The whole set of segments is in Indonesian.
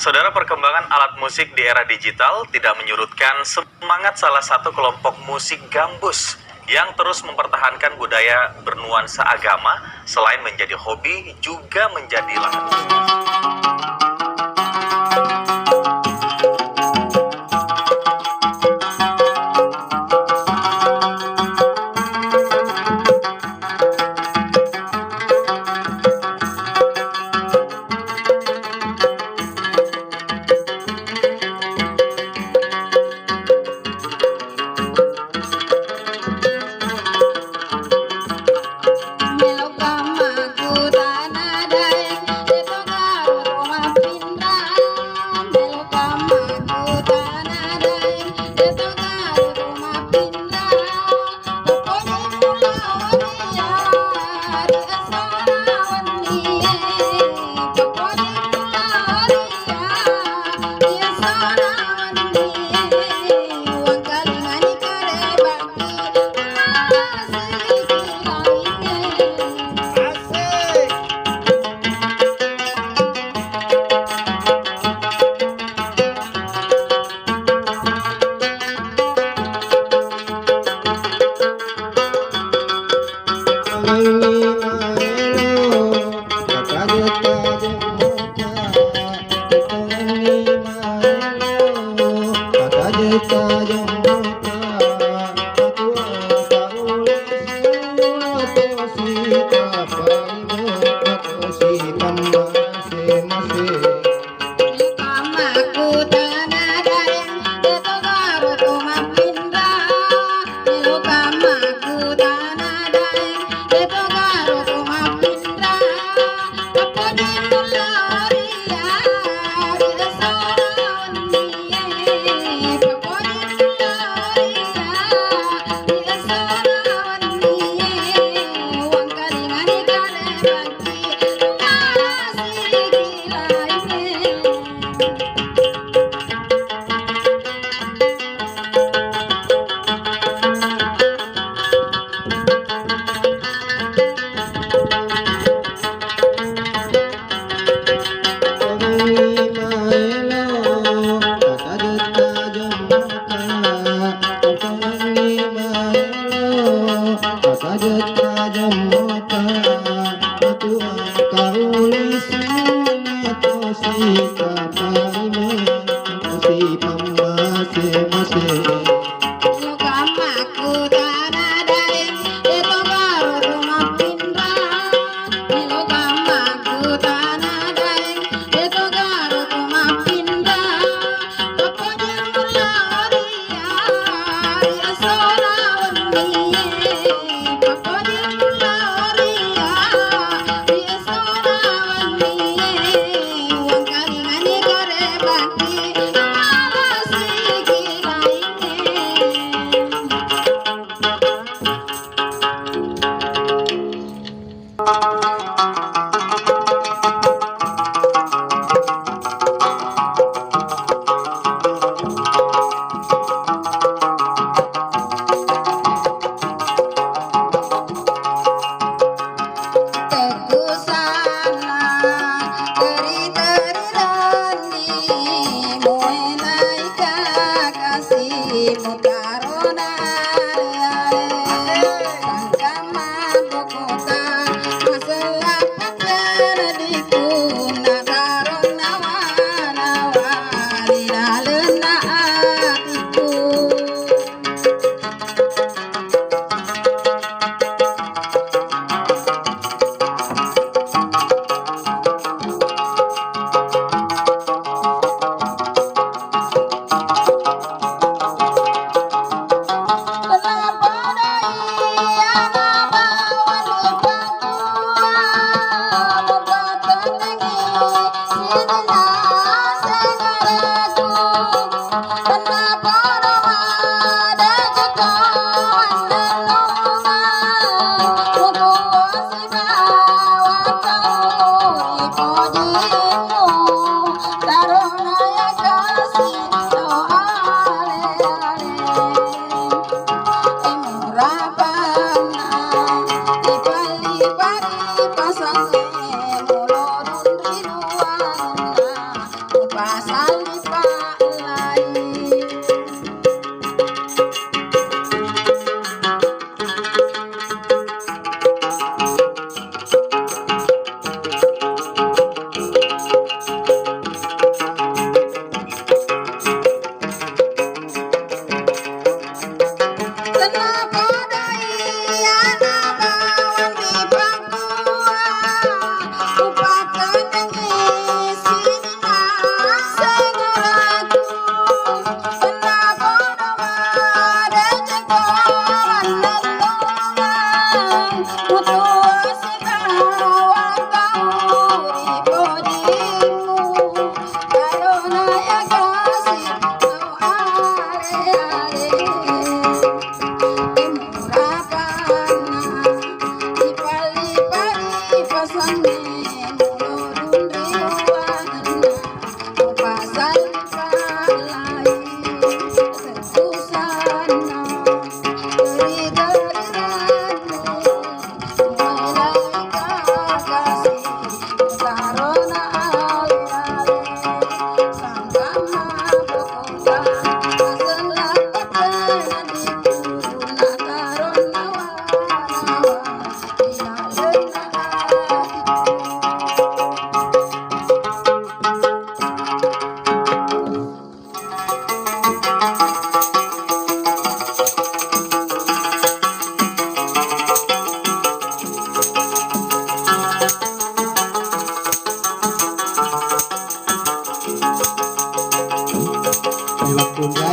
Saudara, perkembangan alat musik di era digital tidak menyurutkan semangat salah satu kelompok musik gambus yang terus mempertahankan budaya bernuansa agama. Selain menjadi hobi, juga menjadi lahan bisnis.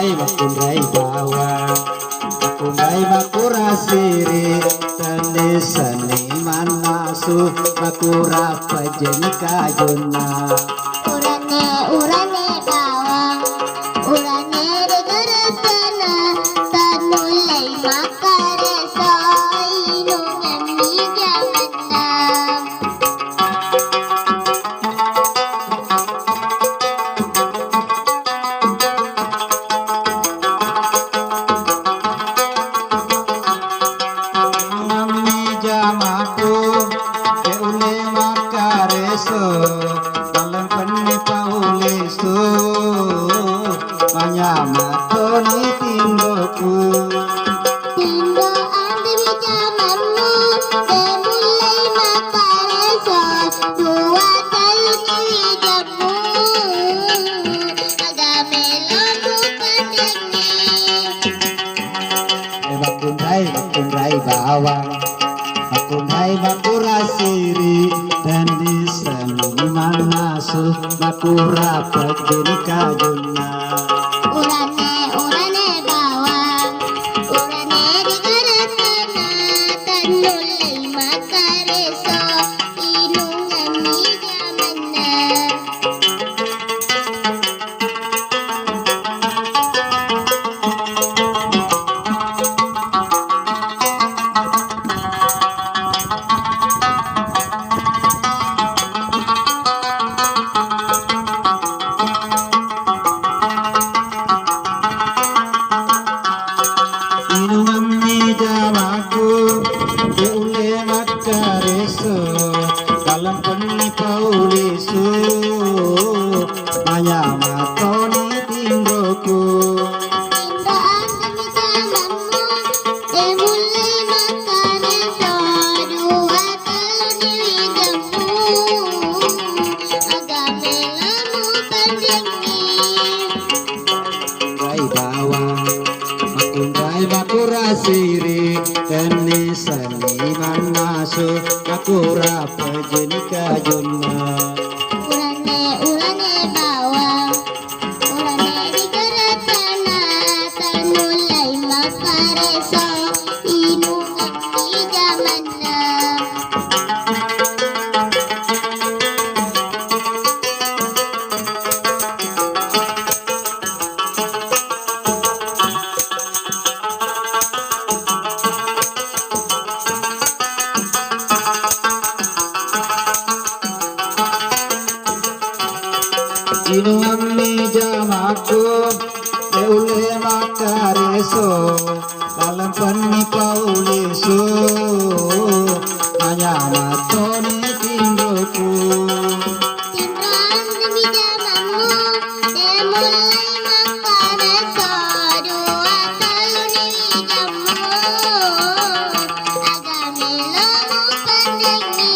bakundai bawang, bakundai bakura siri, tani seniman nasu, bakura pajen kajuna. Urane urane bawang, urane regeretana, tanulai makare soinungan mi jamana. Nami jamaku, keule makareso, dalam penni pauleso, manyama toni tindoku. Tindo andi mi jamanmu, demulai makare so, dua talu ni jamu, agame lamu pandemi. Bakundai bawang, bakundai bakura siri, dan di seniman nasu, bakura pajen kajuna. Urane urane bawang, urane digeretana, tanulai makare so, inungan mi jamana. Inungan jamaku, keule makareso, dalam penni pauleso, manyama toni tindoku. Tindo andi mi jamanmu, demulai makare so, dua talu ni jamu, agame lamu pandemi. Bakundai bawang, bakundai bakura siri, teni seniman nasu, bakura pajen kajuna. Urane urane bawang, urane digeretana, tanulai makare so, inungan mi jamana. Inungan jamaku, keule makareso, dalam penni pauleso, manyama toni tindoku. Tindo andi mi jamanmu, demulai makare so, dua talu ni jamu, agame lamu pandemi.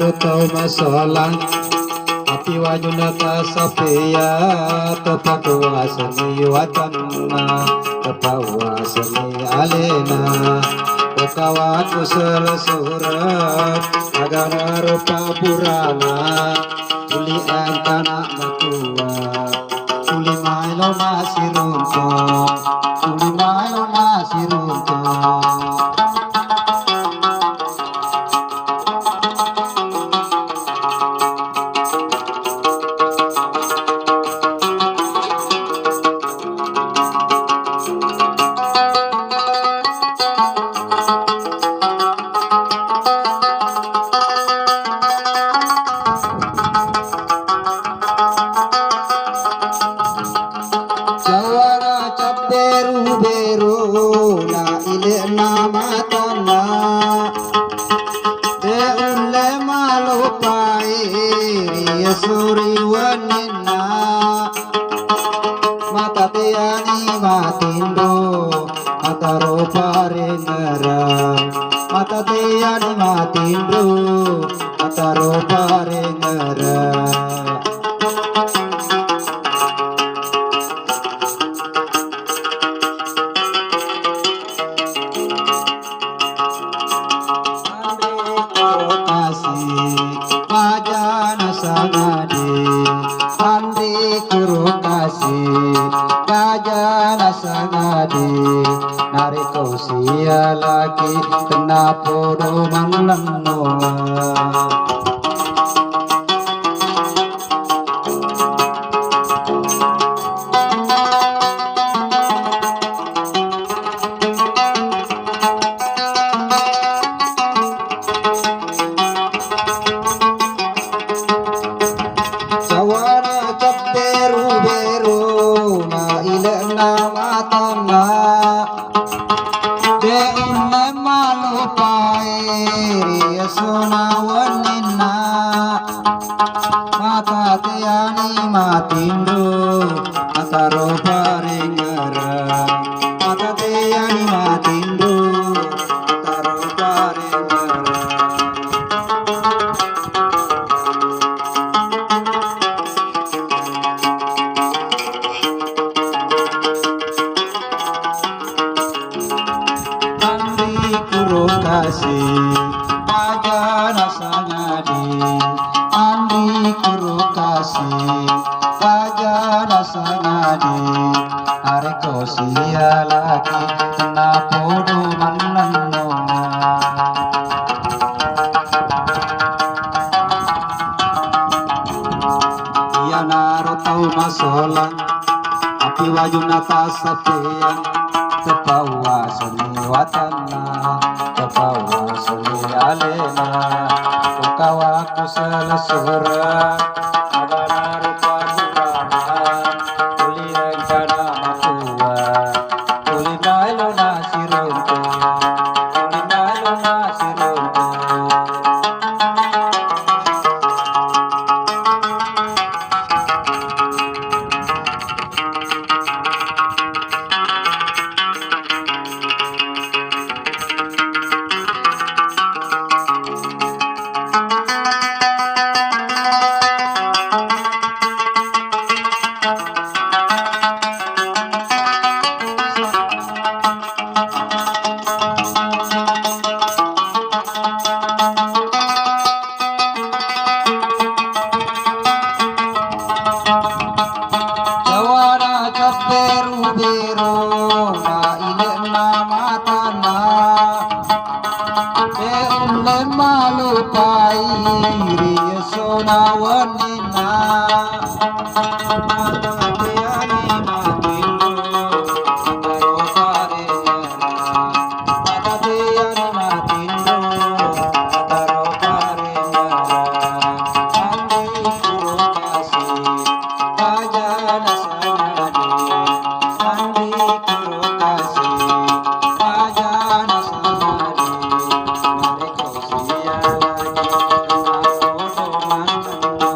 rutau masolang api wajunata sapeya tepakuwa seni watanna tepawa seni alena okawa kusel surat agama rupa purana uli angkana makuwa uli mailo nasirunto uli mailo nasirunto. Jawara caberu beru la ile nama tanna de ulle malu pai yasuri wanina mata tiani matindo mata ropare nera mata tiani matindo mata ropare nera. Nari kau sia lagi kena podo manlanoa. Jawara caberu beru na ile nama tanna de ulle malu pai riasuna wanina mata tiani matindo mata ropare ngara mata tiani matindo mata ropare ngara. Kasih aja rasanya di andi kuru kasih aja rasanya di hari kau sia lagi kena podo manlanoa. Ia naruh tau masolang api wajunata sapeyan tepawa seni watanna tepawa seni alena ukawa kusel surat agana rupa purana uli engkana makuwa uli mailo nasirunto uli mailo nasirunto. biru na ile na matana e ulle malu pai riya sona wanina mata tiani matindo taro pare mata tiani matindo taro pare andi kuro kasi ajana sanadi andi kuro kasi ajana sanadi mare kau sia lagi aku do mantanno.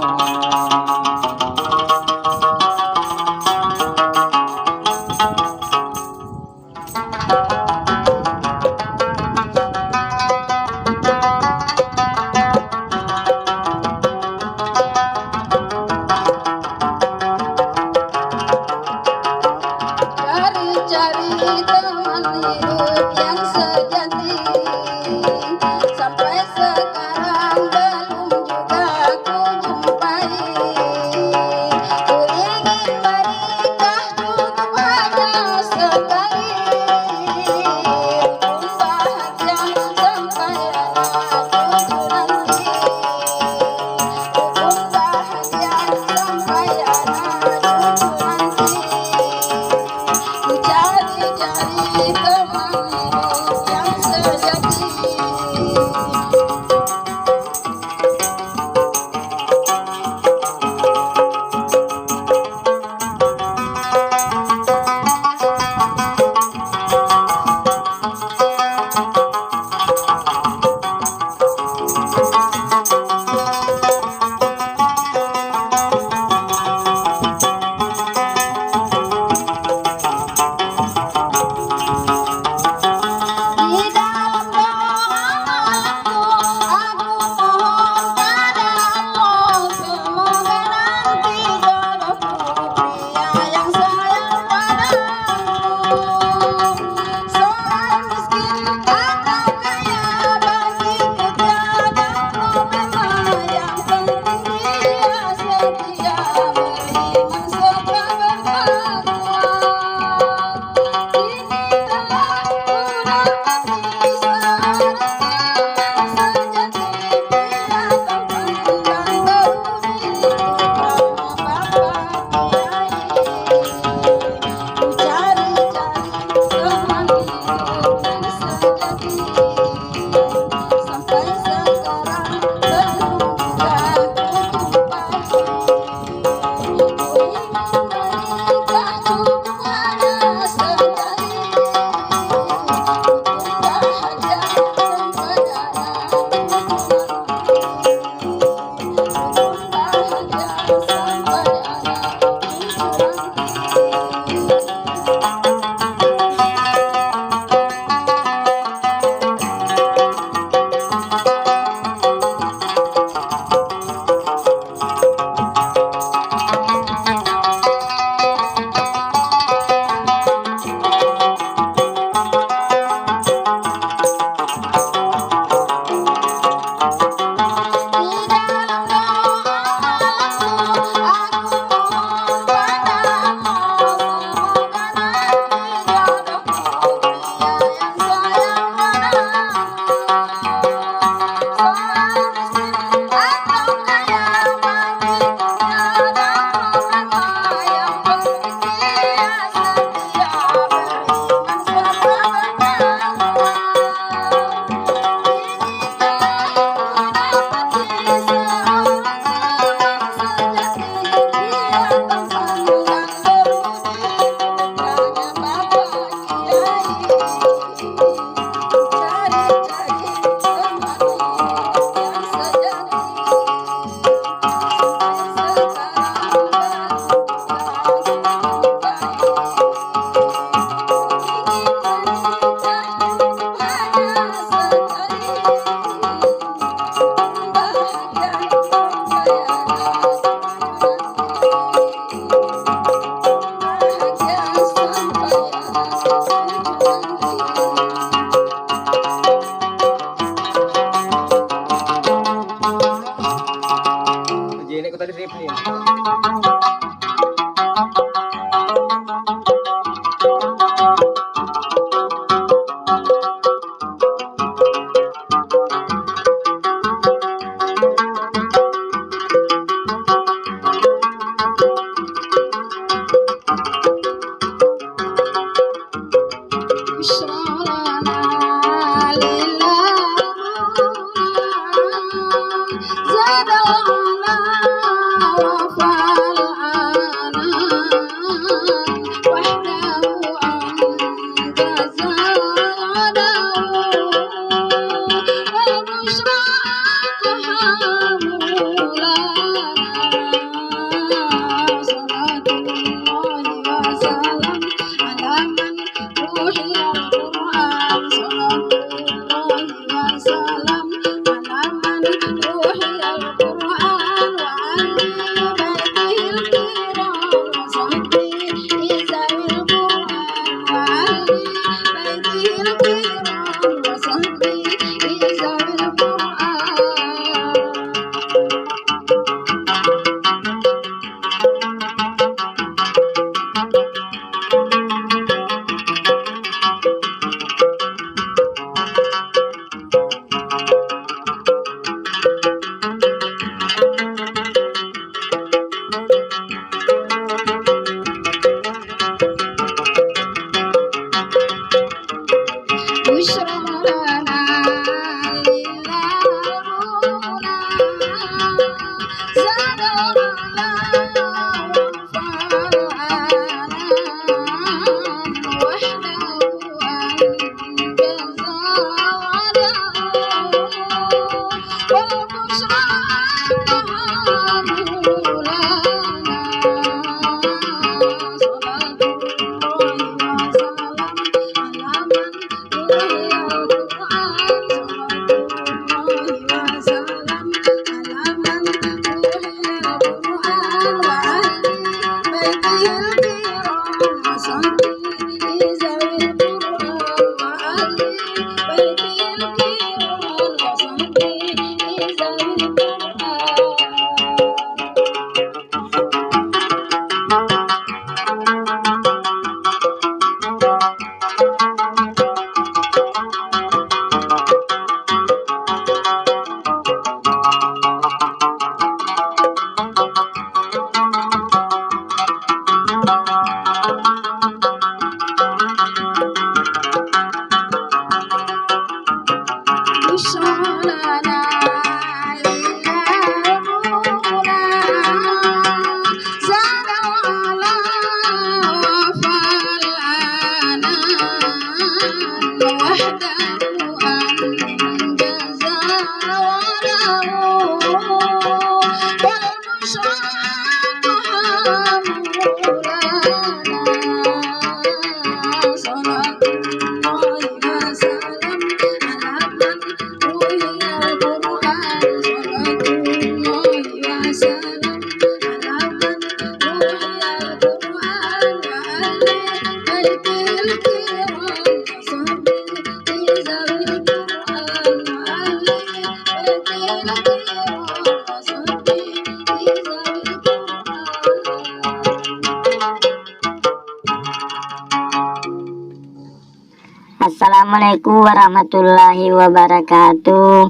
Assalamualaikum warahmatullahi wabarakatuh.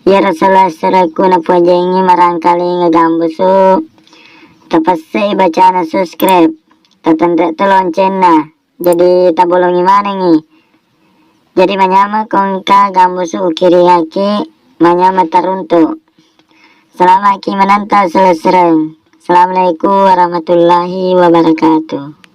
Ya Rasulullah seraku na pujengi marangkali ngegambusu. Tapasai bacaan subscribe. Tatandre lonceng na. Jadi tabolongi mana ngi. Jadi manyama kongka gambusu ukiri haki manyama taruntu. Selamat menanta selesai. Assalamualaikum warahmatullahi wabarakatuh.